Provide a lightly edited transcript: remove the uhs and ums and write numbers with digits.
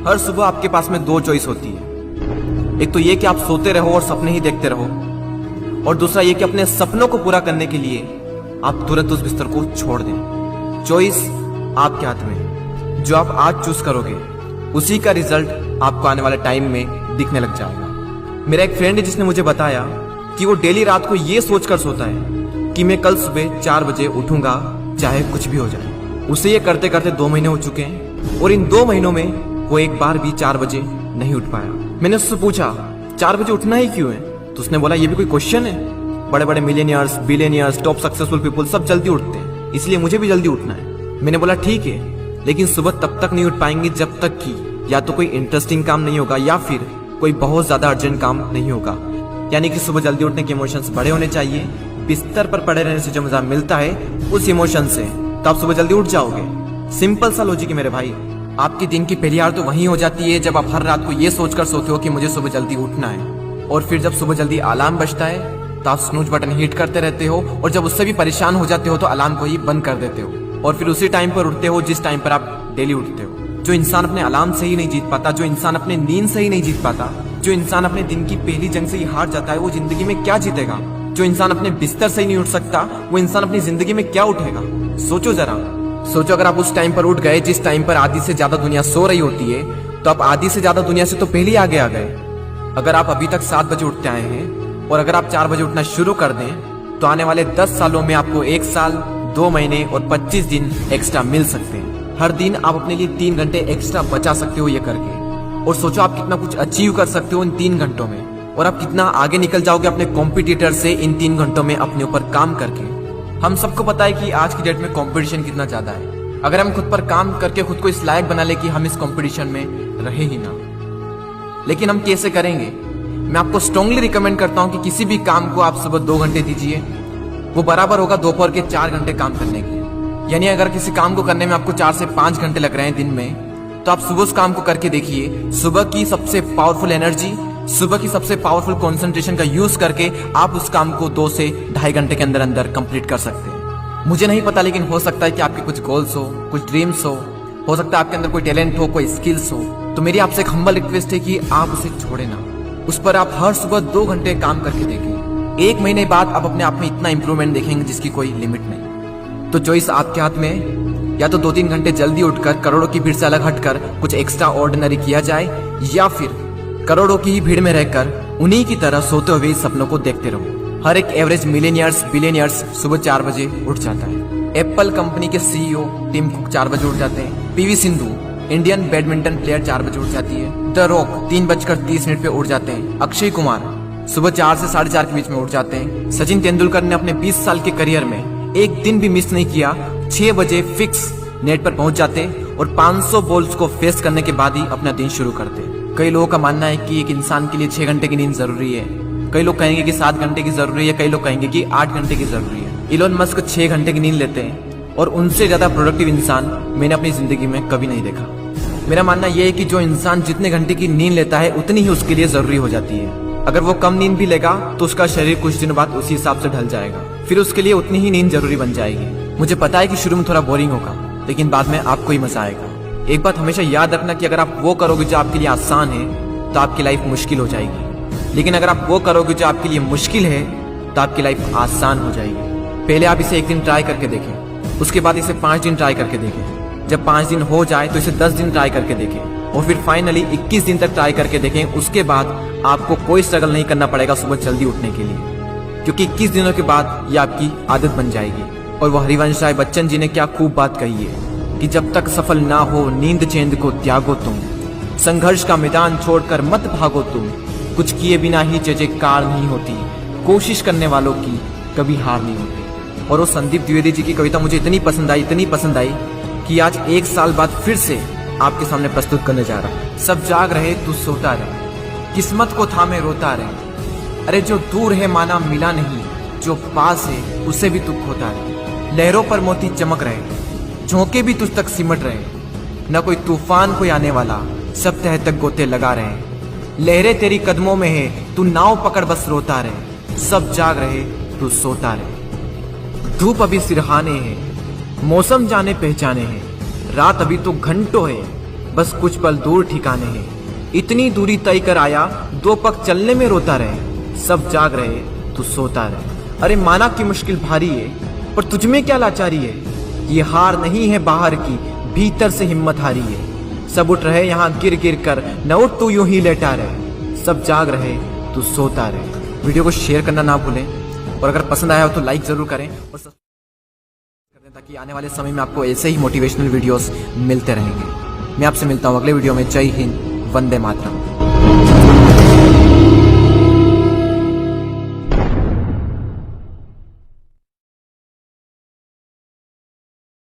हर सुबह आपके पास में दो चॉइस होती है। एक तो ये कि आप सोते रहो और सपने ही देखते रहो, और दूसरा ये कि अपने सपनों को पूरा करने के लिए आप तुरंत उस बिस्तर को छोड़ दें। चॉइस आपके हाथ में है। जो आप आज चूज करोगे उसी का रिजल्ट आपको आने वाले टाइम में दिखने लग जाएगा। मेरा एक फ्रेंड है जिसने मुझे बताया कि वो डेली रात को ये सोचकर सोता है कि मैं कल सुबह 4 बजे उठूंगा चाहे कुछ भी हो जाए। उसे ये करते करते 2 महीने हो चुके हैं और इन 2 महीनों में वो एक बार भी 4 बजे नहीं उठ पाया। मैंने उससे पूछा 4 बजे उठना ही क्यों है, तो उसने बोला ये भी कोई क्वेश्चन है। बड़े बड़े millionaires, billionaires, top successful people सब जल्दी उठते हैं, इसलिए मुझे भी जल्दी उठना है। मैंने बोला ठीक है, लेकिन सुबह तब तक नहीं उठ पाएंगे जब तक कि या तो कोई इंटरेस्टिंग काम नहीं होगा या फिर कोई बहुत ज्यादा अर्जेंट काम नहीं होगा। यानी कि सुबह जल्दी उठने के इमोशंस बड़े होने चाहिए। बिस्तर पर पड़े रहने से जो मजा मिलता है उस इमोशन से, तो आप सुबह जल्दी उठ जाओगे। सिंपल सा लॉजिक है मेरे भाई। आपकी दिन की पहली हार तो वही हो जाती है जब आप हर रात को ये सोचकर सोते हो कि मुझे सुबह जल्दी उठना है, और फिर जब सुबह जल्दी अलार्म बजता है तो आप स्नूज बटन हिट करते रहते हो, और जब उससे भी परेशान हो जाते हो तो अलार्म को ही बंद कर देते हो, और फिर उसी टाइम पर उठते हो जिस टाइम पर आप डेली उठते हो। जो इंसान अपने अलार्म से ही नहीं जीत पाता, जो इंसान अपने नींद से ही नहीं जीत पाता, जो इंसान अपने दिन की पहली जंग से ही हार जाता है, वो जिंदगी में क्या जीतेगा? जो इंसान अपने बिस्तर से ही नहीं उठ सकता, वो इंसान अपनी जिंदगी में क्या उठेगा? सोचो जरा, सोचो अगर आप उस टाइम पर उठ गए जिस टाइम पर आधी से ज्यादा दुनिया सो रही होती है, तो आप आधी से ज्यादा दुनिया से तो पहले ही आगे आ गए। अगर आप अभी तक 7 बजे उठते आए हैं और अगर आप 4 बजे उठना शुरू कर दें तो आने वाले 10 सालों में आपको 1 साल, 2 महीने और 25 दिन एक्स्ट्रा मिल सकते हैं। हर दिन आप अपने लिए 3 घंटे एक्स्ट्रा बचा सकते हो ये करके, और सोचो आप कितना कुछ अचीव कर सकते हो इन 3 घंटों में, और आप कितना आगे निकल जाओगे अपने कॉम्पिटिटर से इन 3 घंटों में अपने ऊपर काम करके। हम सबको पता है कि आज की डेट में कंपटीशन कितना ज्यादा है। अगर हम खुद पर काम करके खुद को इस लायक बना ले कि हम इस कंपटीशन में रहे ही ना, लेकिन हम कैसे करेंगे? मैं आपको स्ट्रांगली रिकमेंड करता हूं कि किसी भी काम को आप सुबह 2 घंटे दीजिए, वो बराबर होगा दोपहर के 4 घंटे काम करने के। यानी अगर किसी काम को करने में आपको 4 से 5 घंटे लग रहे हैं दिन में, तो आप सुबह उस काम को करके देखिए। सुबह की सबसे पावरफुल एनर्जी, सुबह की सबसे पावरफुल कंसंट्रेशन का यूज करके आप उस काम को 2 से 2.5 घंटे के अंदर अंदर कंप्लीट कर सकते हैं। मुझे नहीं पता, लेकिन हो सकता है कि आपके कुछ गोल्स हो, कुछ ड्रीम्स हो सकता है आपके अंदर कोई टैलेंट हो, कोई स्किल्स हो, तो मेरी आपसे एक हम्बल रिक्वेस्ट है कि आप उसे छोड़े ना। उस पर आप हर सुबह 2 घंटे काम करके देखें। 1 महीने बाद आप अपने आप में इतना इंप्रूवमेंट देखेंगे जिसकी कोई लिमिट नहीं। तो चॉइस आपके हाथ में है, या तो 2-3 घंटे जल्दी उठकर करोड़ों की भीड़ से अलग हटकर कुछ एक्स्ट्रा ऑर्डिनरी किया जाए, या फिर करोड़ों की ही भीड़ में रहकर उन्हीं की तरह सोते हुए सपनों को देखते रहो। हर एक एवरेज मिलियनियर्स, बिलियनियर्स सुबह 4 बजे उठ जाता है। एप्पल कंपनी के सीईओ टिम कुक 4 बजे उठ जाते हैं। PV Sindhu, Indian badminton player 4 बजे उठ जाती है। द रॉक 3:30 पे उठ जाते हैं। अक्षय कुमार सुबह 4 से 4:30 के बीच में उठ जाते हैं। सचिन तेंदुलकर ने अपने 20 साल के करियर में एक दिन भी मिस नहीं किया, 6 बजे फिक्स नेट पर पहुंच जाते और 500 बॉल्स को फेस करने के बाद ही अपना दिन शुरू करते। कई लोगों का मानना है कि एक इंसान के लिए 6 घंटे की नींद जरूरी है, कई लोग कहेंगे कि 7 घंटे की जरूरी है, कई लोग कहेंगे कि 8 घंटे की जरूरी है। इलोन मस्क 6 घंटे की नींद लेते हैं, और उनसे ज्यादा प्रोडक्टिव इंसान मैंने अपनी जिंदगी में कभी नहीं देखा। मेरा मानना यह है कि जो इंसान जितने घंटे की नींद लेता है उतनी ही उसके लिए जरूरी हो जाती है। अगर वो कम नींद भी लेगा तो उसका शरीर कुछ दिनों बाद उसी हिसाब से ढल जाएगा, फिर उसके लिए उतनी ही नींद जरूरी बन जाएगी। मुझे पता है कि शुरू में थोड़ा बोरिंग होगा, लेकिन बाद में आपको ही मजा आएगा। एक बात हमेशा याद रखना कि अगर आप वो करोगे जो आपके लिए आसान है तो आपकी लाइफ मुश्किल हो जाएगी, लेकिन अगर आप वो करोगे जो आपके लिए मुश्किल है तो आपकी लाइफ आसान हो जाएगी। पहले आप इसे 1 दिन ट्राई करके देखें, उसके बाद इसे 5 दिन ट्राई करके देखें। जब 5 दिन हो जाए तो इसे 10 दिन ट्राई करके देखें, और फिर फाइनली 21 दिन तक ट्राई करके देखें। उसके बाद आपको कोई स्ट्रगल नहीं करना पड़ेगा सुबह जल्दी उठने के लिए, क्योंकि 21 दिनों के बाद ये आपकी आदत बन जाएगी। और वो हरिवंश राय बच्चन जी ने क्या खूब बात कही है कि जब तक सफल ना हो नींद चैन को त्यागो तुम, संघर्ष का मैदान छोड़कर मत भागो तुम, कुछ किए बिना ही जयकार नहीं होती, कोशिश करने वालों की कभी हार नहीं होती। और वो संदीप द्विवेदी जी की कविता मुझे इतनी पसंद आई कि आज 1 साल बाद फिर से आपके सामने प्रस्तुत करने जा रहा हूं। सब जाग रहे तू सोता रहे, किस्मत को थामे रोता रहे, अरे जो दूर है माना मिला नहीं, जो पास है उसे भी तू खोता रहे। लहरों पर मोती चमक रहे, झोंके भी तुझ तक सिमट रहे, न कोई तूफान कोई आने वाला, सब तह तक गोते लगा रहे। लहरें तेरी कदमों में है, तू नाव पकड़ बस रोता रहे, सब जाग रहे तू सोता रहे। धूप अभी सिरहाने है, मौसम जाने पहचाने हैं, रात अभी तो घंटों है, बस कुछ पल दूर ठिकाने हैं। इतनी दूरी तय कर आया, 2 पग चलने में रोता रहे। सब जाग रहे, तू सोता रहे। अरे माना की मुश्किल भारी है, पर तुझमें क्या लाचारी है। ये हार नहीं है बाहर की, भीतर से हिम्मत हारी है। सब उठ रहे यहाँ गिर गिर कर, न उठ तू यूं ही लेटा रहे। सब जाग रहे, तू सोता रहे। वीडियो को शेयर करना ना भूलें, और अगर पसंद आया हो तो लाइक जरूर करें और सब्सक्राइब कर दें, ताकि आने वाले समय में आपको ऐसे ही मोटिवेशनल वीडियोस मिलते रहेंगे। मैं आपसे मिलता हूँ अगले वीडियो में। जय हिंद, वंदे मातरम।